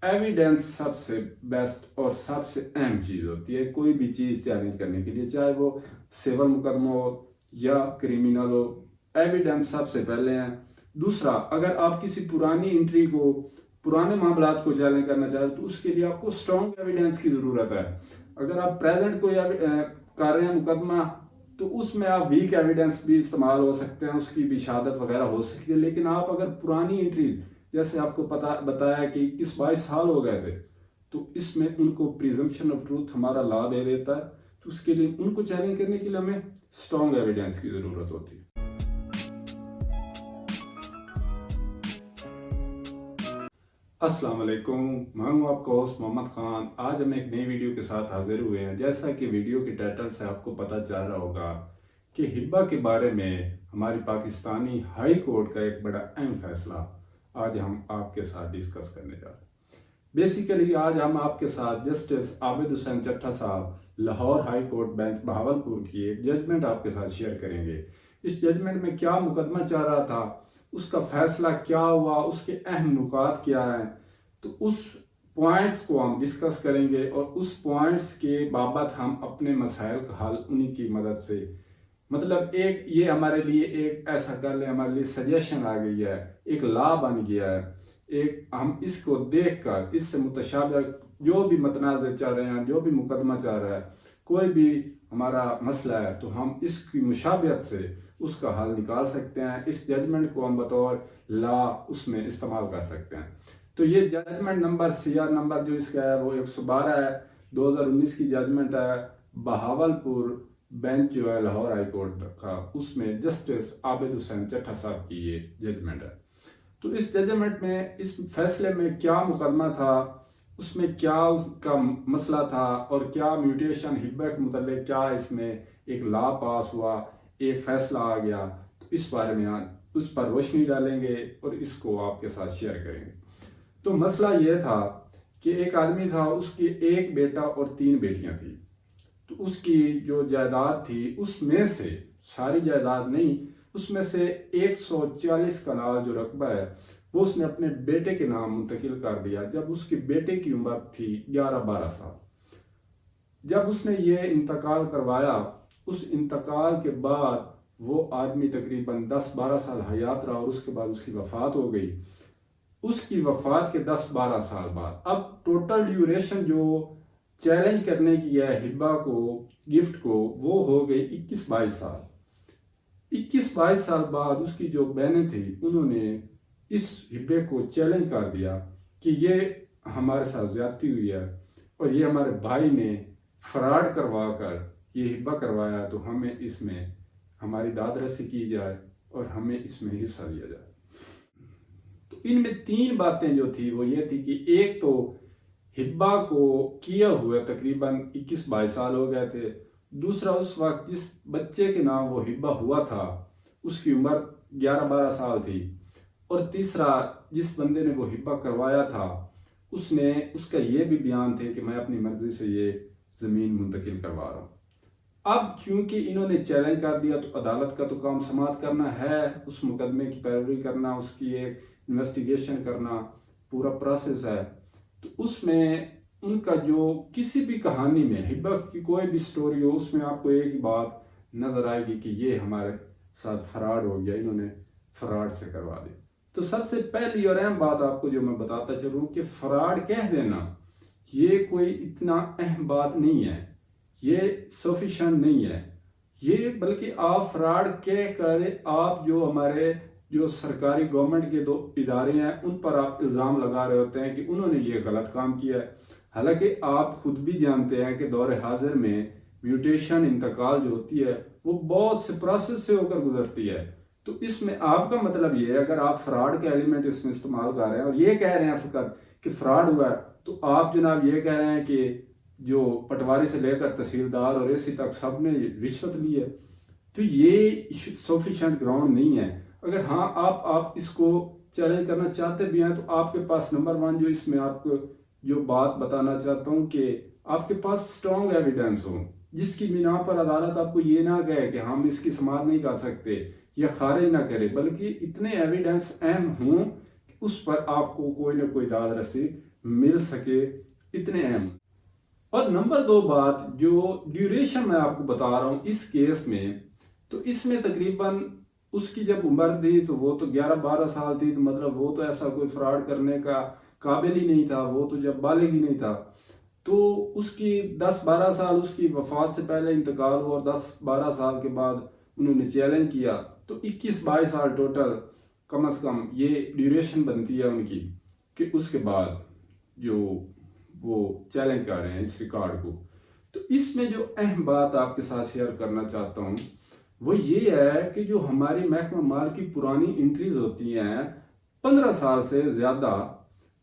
Evidence सबसे best और सबसे अहम चीज़ होती है कोई भी चीज़ चैलेंज करने के लिए, चाहे वो सिविल मुकदमा हो या क्रिमिनल हो। एविडेंस सबसे पहले है। दूसरा, अगर आप किसी पुरानी एंट्री को, पुराने मामलात को चैलेंज करना चाहते हो तो उसके लिए आपको स्ट्रॉन्ग एविडेंस की ज़रूरत है। अगर आप प्रेजेंट कोई कर रहे हैं मुकदमा, तो उसमें आप वीक एविडेंस भी इस्तेमाल हो सकते हैं, उसकी भी शहादत वगैरह हो सकती है। लेकिन आप अगर पुरानी एंट्रीज, जैसे आपको पता बताया कि 21-22 साल हो गए थे, तो इसमें उनको प्रिजम्पशन ऑफ ट्रूथ हमारा लॉ दे देता है। तो उसके लिए उनको चैलेंज करने के लिए हमें स्ट्रॉन्ग एविडेंस की ज़रूरत होती है। अस्सलाम वालेकुम, मैं हूं आपका होस्ट मोहम्मद ख़ान। आज हम एक नई वीडियो के साथ हाजिर हुए हैं। जैसा कि वीडियो के टाइटल से आपको पता चल रहा होगा कि हिब्बा के बारे में हमारी पाकिस्तानी हाई कोर्ट का एक बड़ा अहम फैसला आज हम आपके साथ डिस्कस करने जा रहे हैं। बेसिकली आज हम आपके साथ जस्टिस आबिद हुसैन चट्टा साहब, Lahore high court bench Bahawalpur की एक जजमेंट आपके साथ शेयर करेंगे। इस जजमेंट में क्या मुकदमा चल रहा था, उसका फैसला क्या हुआ, उसके अहम नुकात क्या हैं, तो उस पॉइंट्स को हम डिस्कस करेंगे और उस पॉइंट्स के बाबत हम अपने मसाइल का हल उन्हीं की मदद से, मतलब एक ये हमारे लिए एक ऐसा कर ले, हमारे लिए सजेशन आ गई है, एक लॉ बन गया है। एक हम इसको देख कर इससे मुतशाबह जो भी मतनाज़ चल रहे हैं, जो भी मुकदमा चल रहा है, कोई भी हमारा मसला है, तो हम इसकी मुशाबियत से उसका हल निकाल सकते हैं। इस जजमेंट को हम बतौर लॉ उसमें इस्तेमाल कर सकते हैं। तो ये जजमेंट नंबर सीआर नंबर जो इसका है वो 112 है, 2019 की जजमेंट है। बहावलपुर बेंच जो है लाहौर हाई कोर्ट का, उसमें जस्टिस आबिद हुसैन चट्टा साहब की ये जजमेंट है। तो इस जजमेंट में, इस फैसले में क्या मुकदमा था, उसमें क्या उसका मसला था और क्या म्यूटेशन हिब्बा के मुतल्लिक क्या इसमें एक लॉ पास हुआ, एक फैसला आ गया, तो इस बारे में आज उस पर रोशनी डालेंगे और इसको आपके साथ शेयर करेंगे। तो मसला ये था कि एक आदमी था, उसकी एक बेटा और 3 बेटियां थी। तो उसकी जो जायदाद थी उसमें से, सारी जायदाद नहीं, उसमें से 140 कनाल जो रकबा है वो उसने अपने बेटे के नाम मुंतकिल कर दिया जब उसके बेटे की उम्र थी 11-12 साल। जब उसने ये इंतकाल करवाया, उस इंतकाल के बाद वो आदमी तकरीबन 10-12 साल हयात रहा और उसके बाद उसकी वफ़ात हो गई। उसकी वफ़ात के 10-12 साल बाद अब टोटल ड्यूरेशन जो चैलेंज करने की है हिब्बा को, गिफ्ट को, वो हो गई 21-22 साल। 21-22 साल बाद उसकी जो बहनें थी उन्होंने इस हिब्बे को चैलेंज कर दिया कि ये हमारे साथ ज्यादती हुई है और ये हमारे भाई ने फ्रॉड करवा कर ये हिब्बा करवाया, तो हमें इसमें हमारी दाद रसी की जाए और हमें इसमें हिस्सा दिया जाए। तो इनमें 3 बातें जो थी वो ये थी कि एक तो हिब्बा को किया हुआ तकरीबन 21-22 साल हो गए थे। दूसरा, उस वक्त जिस बच्चे के नाम वो हिब्बा हुआ था उसकी उम्र 11-12 साल थी। और तीसरा, जिस बंदे ने वो हिब्बा करवाया था उसने, उसका ये भी बयान थे कि मैं अपनी मर्जी से ये ज़मीन मुंतकिल करवा रहा हूँ। अब चूंकि इन्होंने चैलेंज कर दिया तो अदालत का तो काम समाप्त करना है, उस मुकदमे की पैरवी करना, उसकी एक इन्वेस्टिगेशन करना, पूरा प्रोसेस है। तो उसमें उनका जो किसी भी कहानी में हिब्बा की कोई भी स्टोरी हो, उसमें आपको एक ही बात नज़र आएगी कि ये हमारे साथ फ्रॉड हो गया, इन्होंने फ्रॉड से करवा दिया। तो सबसे पहली और अहम बात आपको जो मैं बताता चलूँ कि फ्रॉड कह देना ये कोई इतना अहम बात नहीं है, ये सफिशेंट नहीं है ये, बल्कि आप फ्रॉड कह कर आप जो हमारे जो सरकारी गवर्नमेंट के 2 इदारे हैं उन पर आप इल्ज़ाम लगा रहे होते हैं कि उन्होंने ये गलत काम किया है। हालांकि आप खुद भी जानते हैं कि दौर हाजिर में म्यूटेशन, इंतकाल जो होती है वो बहुत से प्रोसेस से होकर गुजरती है। तो इसमें आपका मतलब ये है, अगर आप फ्रॉड का एलिमेंट इसमें इस्तेमाल कर रहे हैं और ये कह रहे हैं फ़कत कि फ्रॉड हुआ है, तो आप जनाब ये कह रहे हैं कि जो पटवारी से लेकर तहसीलदार और एसी तक सब ने रिश्वत ली है। तो ये सफिशेंट ग्राउंड नहीं है। अगर हाँ आप इसको चैलेंज करना चाहते भी हैं तो आपके पास नंबर 1 जो इसमें आपको जो बात बताना चाहता हूँ कि आपके पास स्ट्रॉन्ग एविडेंस हो, जिसकी बिना पर अदालत आपको ये ना कहे कि हम इसकी समाअत नहीं कर सकते या खारिज ना करे, बल्कि इतने एविडेंस अहम हों कि उस पर आपको कोई ना कोई दाद रसी मिल सके, इतने अहम। और नंबर 2 बात, जो ड्यूरेशन मैं आपको बता रहा हूँ इस केस में, तो इसमें तकरीबन उसकी जब उम्र थी तो वो तो 11-12 साल थी, तो मतलब वो तो ऐसा कोई फ्रॉड करने का काबिल ही नहीं था, वो तो जब बालिग ही नहीं था। तो उसकी 10-12 साल उसकी वफात से पहले इंतकाल हुआ और 10-12 साल के बाद उन्होंने चैलेंज किया, तो 21-22 साल टोटल कम अज़ कम ये ड्यूरेशन बनती है उनकी, कि उसके बाद जो वो चैलेंज कर रहे हैं इस रिकॉर्ड को। तो इसमें जो अहम बात आपके साथ शेयर करना चाहता हूँ वो ये है कि जो हमारी महकमा माल की पुरानी एंट्रीज होती हैं 15 साल से ज़्यादा,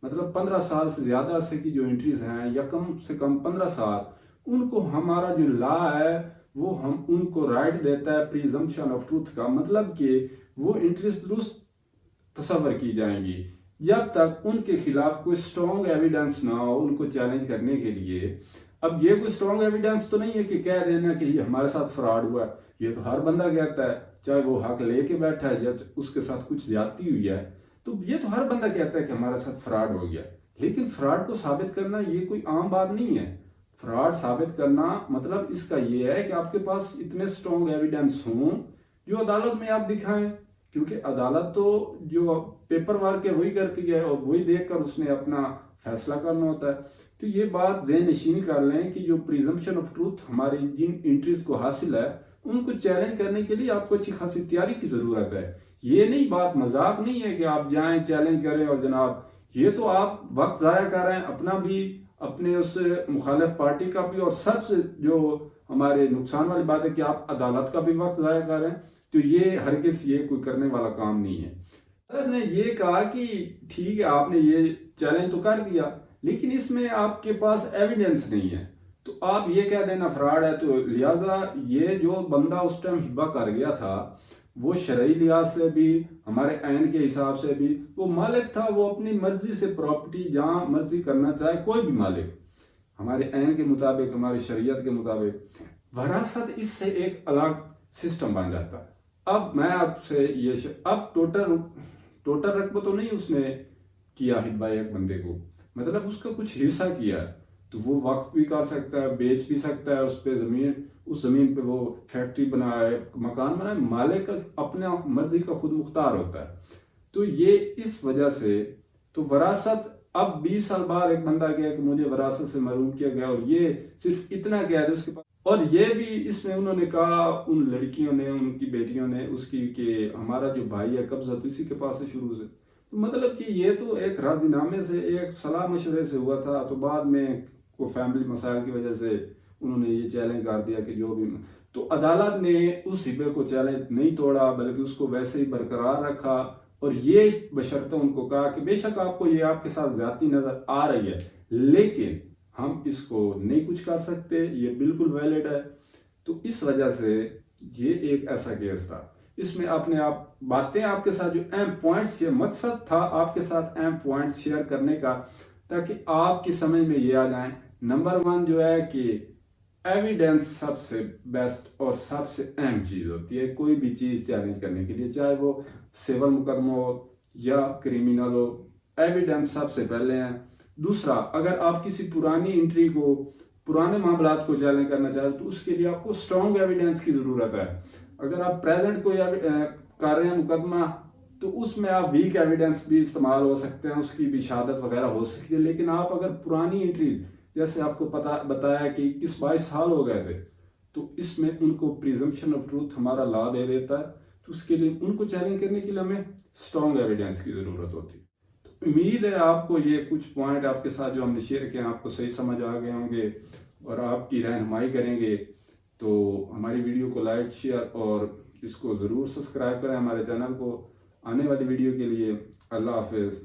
मतलब 15 साल से ज़्यादा से की जो एंट्रीज हैं या कम से कम 15 साल, उनको हमारा जो लॉ है वो हम उनको राइट देता है प्रिजम्पशन ऑफ ट्रूथ का, मतलब कि वो एंट्रीज दुरुस्त तस्वर की जाएंगी जब तक उनके खिलाफ कोई स्ट्रॉन्ग एविडेंस ना हो उनको चैलेंज करने के लिए। अब ये कोई स्ट्रॉन्ग एविडेंस तो नहीं है कि कह देना कि ये हमारे साथ फ्रॉड हुआ है, ये तो हर बंदा कहता है, चाहे वो हक लेके बैठा है या उसके साथ कुछ ज्यादती हुई है, तो ये तो हर बंदा कहता है कि हमारे साथ फ्रॉड हो गया। लेकिन फ्रॉड को साबित करना ये कोई आम बात नहीं है। फ्रॉड साबित करना मतलब इसका ये है कि आपके पास इतने स्ट्रॉन्ग एविडेंस हों जो अदालत में आप दिखाएं, क्योंकि अदालत तो जो पेपर वर्क है वही करती है और वही देखकर उसने अपना फैसला करना होता है। तो ये बात ज़हन नशीन कर लें कि जो प्रिजम्पशन ऑफ ट्रूथ हमारी जिन एंट्रीज को हासिल है उनको चैलेंज करने के लिए आपको अच्छी खासी तैयारी की ज़रूरत है। ये नहीं, बात मजाक नहीं है कि आप जाएं चैलेंज करें और जनाब ये तो आप वक्त ज़ाया कर रहे हैं अपना भी, अपने उस मुखालिफ पार्टी का भी, और सबसे जो हमारे नुकसान वाली बात है कि आप अदालत का भी वक्त ज़ाया कर रहे हैं। तो ये हरगिज़ ये कोई करने वाला काम नहीं है। अगर ने ये कहा कि ठीक है आपने ये चैलेंज तो कर दिया लेकिन इसमें आपके पास एविडेंस नहीं है, तो आप ये कह देना फ्रॉड है, तो लिहाजा ये जो बंदा उस टाइम हिब्बा कर गया था वो शरई लिहाज से भी हमारे आइन के हिसाब से भी वो मालिक था, वो अपनी मर्जी से प्रॉपर्टी जहाँ मर्जी करना चाहे कोई भी मालिक, हमारे आइन के मुताबिक हमारी शरीयत के मुताबिक। वरासत इससे एक अलग सिस्टम बन जाता है। अब मैं आपसे ये अब टोटल रकबा तो नहीं उसने किया हिब्बा एक बंदे को, मतलब उसका कुछ हिस्सा किया है, तो वो वक्फ भी कर सकता है, बेच भी सकता है उस पे ज़मीन, उस ज़मीन पे वो फैक्ट्री बनाए, मकान बनाए, मालिक का अपने मर्जी का खुद मुख्तार होता है। तो ये इस वजह से तो वरासत अब 20 साल बाद एक बंदा गया कि मुझे वरासत से महरूम किया गया और ये सिर्फ इतना कह दे उसके पास, और ये भी इसमें उन्होंने कहा उन लड़कियों ने, उनकी बेटियों ने उसकी, कि हमारा जो भाई है कब्जा तो इसी के पास है शुरू से। तो मतलब कि ये तो एक राजीनामे से, एक सलाह मशवरे से हुआ था, तो बाद में को फैमिली मसाइल की वजह से उन्होंने ये चैलेंज कर दिया कि जो भी, तो अदालत ने उस हिब्बे को चैलेंज नहीं तोड़ा बल्कि उसको वैसे ही बरकरार रखा, और ये बशर्ते उनको कहा कि बेशक आपको ये आपके साथ ज्यादती नजर आ रही है लेकिन हम इसको नहीं कुछ कर सकते, ये बिल्कुल वैलिड है। तो इस वजह से ये एक ऐसा केस था, इसमें अपने आप बातें आपके साथ जो अहम पॉइंट्स, ये मकसद था आपके साथ अहम पॉइंट्स शेयर करने का ताकि आपकी समझ में ये आ जाए। नंबर 1 जो है कि एविडेंस सबसे बेस्ट और सबसे अहम चीज़ होती है कोई भी चीज़ चैलेंज करने के लिए, चाहे वो सिविल मुकदमा हो या क्रिमिनल हो, एविडेंस सबसे पहले है। दूसरा, अगर आप किसी पुरानी एंट्री को, पुराने मामलात को चैलेंज करना चाहते हैं तो उसके लिए आपको स्ट्रॉन्ग एविडेंस की ज़रूरत है। अगर आप प्रेजेंट को कर रहे हैं मुकदमा तो उसमें आप वीक एविडेंस भी इस्तेमाल हो सकते हैं, उसकी भी शहादत वगैरह हो सकती है। लेकिन आप अगर पुरानी एंट्रीज, जैसे आपको बताया कि 21-22 साल हो गए थे, तो इसमें उनको प्रिजम्पशन ऑफ ट्रूथ हमारा लॉ दे देता है, तो उसके लिए उनको चैलेंज करने के लिए हमें स्ट्रॉन्ग एविडेंस की ज़रूरत होती है। तो उम्मीद है आपको ये कुछ पॉइंट आपके साथ जो हमने शेयर किए आपको सही समझ आ गए होंगे और आपकी रहनुमाई करेंगे। तो हमारी वीडियो को लाइक, शेयर और इसको ज़रूर सब्सक्राइब करें हमारे चैनल को आने वाली वीडियो के लिए। अल्लाह हाफिज़।